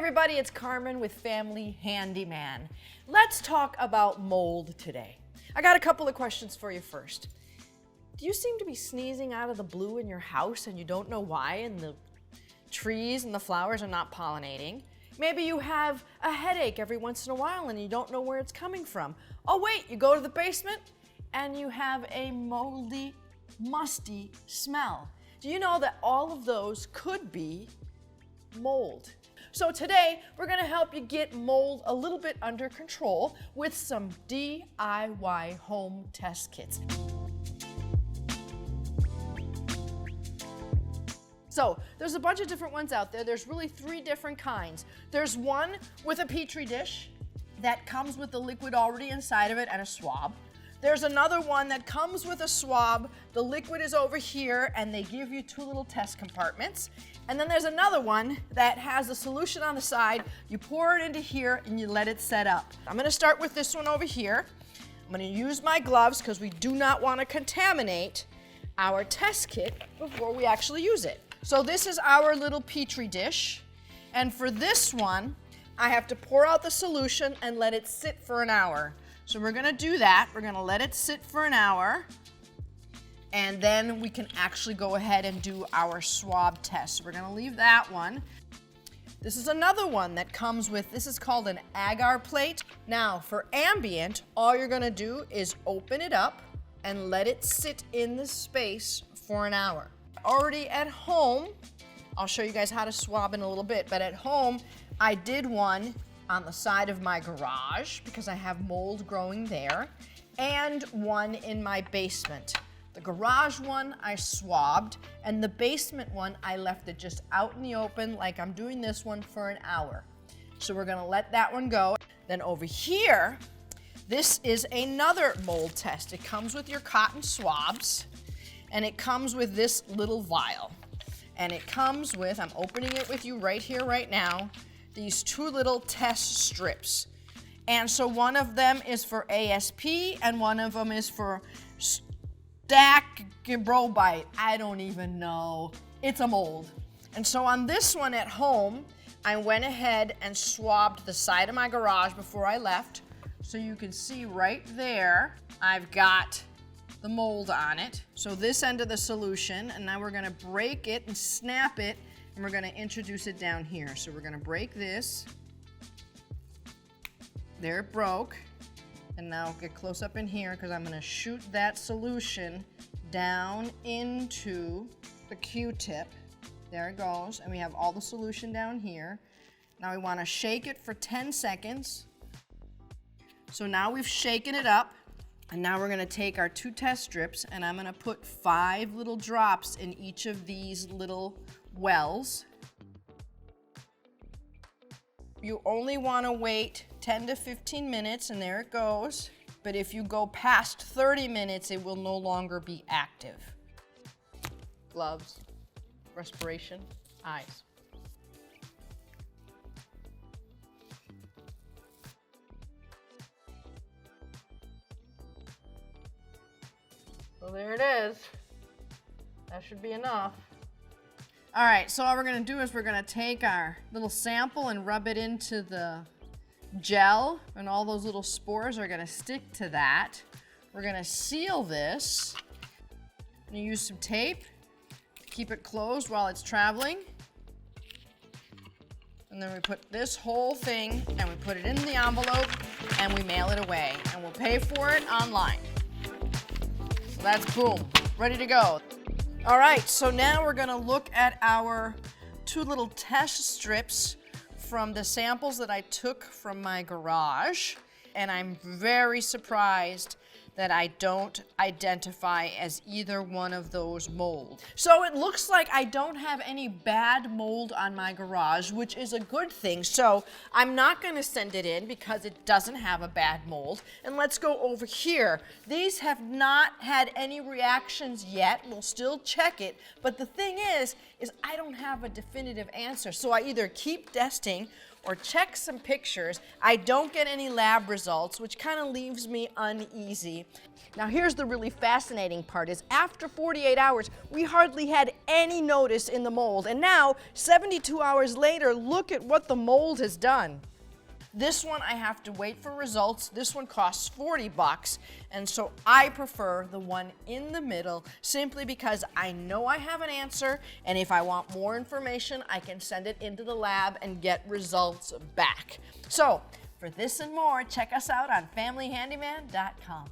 everybody, it's Carmen with Family Handyman. Let's talk about mold today. I got a couple of questions for you first. Do you seem to be sneezing out of the blue in your house and you don't know why, and the trees and the flowers are not pollinating? Maybe you have a headache every once in a while and you don't know where it's coming from. Oh wait, you go to the basement and you have a moldy, musty smell. Do you know that all of those could be mold? So today, we're gonna help you get mold a little bit under control with some DIY home test kits. So there's a bunch of different ones out there. There's really 3 different kinds. There's one with a petri dish that comes with the liquid already inside of it and a swab. There's another one that comes with a swab, the liquid is over here, and they give you 2 little test compartments. And then there's another one that has a solution on the side. You pour it into here and you let it set up. I'm gonna start with this one over here. I'm gonna use my gloves because we do not want to contaminate our test kit before we actually use it. So this is our little petri dish. And for this one, I have to pour out the solution and let it sit for an hour. So we're gonna do that. We're gonna let it sit for an hour, and then we can actually go ahead and do our swab test. So we're gonna leave that one. This is another one that comes with, this is called an agar plate. Now for ambient, all you're gonna do is open it up and let it sit in the space for an hour. Already at home, I'll show you guys how to swab in a little bit, but at home, I did one on the side of my garage because I have mold growing there, and one in my basement. The garage one I swabbed, and the basement one I left it just out in the open like I'm doing this one for an hour. So we're gonna let that one go. Then over here, this is another mold test. It comes with your cotton swabs, and it comes with this little vial. And it comes with, I'm opening it with you right here, right now, these 2 little test strips. And so one of them is for ASP and one of them is for Stachybrobite. I don't even know. It's a mold. And so on this one at home, I went ahead and swabbed the side of my garage before I left. So you can see right there, I've got the mold on it. So this end of the solution, and now we're gonna break it and snap it, and we're gonna introduce it down here. So we're gonna break this. There it broke. And now get close up in here because I'm gonna shoot that solution down into the Q-tip. There it goes, and we have all the solution down here. Now we wanna shake it for 10 seconds. So now we've shaken it up. And now we're gonna take our 2 test strips and I'm gonna put 5 little drops in each of these little wells. You only wanna wait 10 to 15 minutes and there it goes. But if you go past 30 minutes, it will no longer be active. Gloves, respiration, eyes. So there it is. That should be enough. All right, so all we're gonna do is we're gonna take our little sample and rub it into the gel, and all those little spores are gonna stick to that. We're gonna seal this. I'm gonna use some tape to keep it closed while it's traveling. And then we put this whole thing and we put it in the envelope and we mail it away, and we'll pay for it online. So that's boom, ready to go. All right, so now we're gonna look at our 2 little test strips from the samples that I took from my garage. And I'm very surprised that I don't identify as either one of those mold. So it looks like I don't have any bad mold on my garage, which is a good thing. So I'm not gonna send it in because it doesn't have a bad mold. And let's go over here. These have not had any reactions yet. We'll still check it. But the thing is I don't have a definitive answer. So I either keep testing or check some pictures, I don't get any lab results, which kind of leaves me uneasy. Now here's the really fascinating part is after 48 hours, we hardly had any notice in the mold. And now, 72 hours later, look at what the mold has done. This one I have to wait for results. This one costs 40 bucks, and so I prefer the one in the middle simply because I know I have an answer, and if I want more information, I can send it into the lab and get results back. So, for this and more, check us out on familyhandyman.com.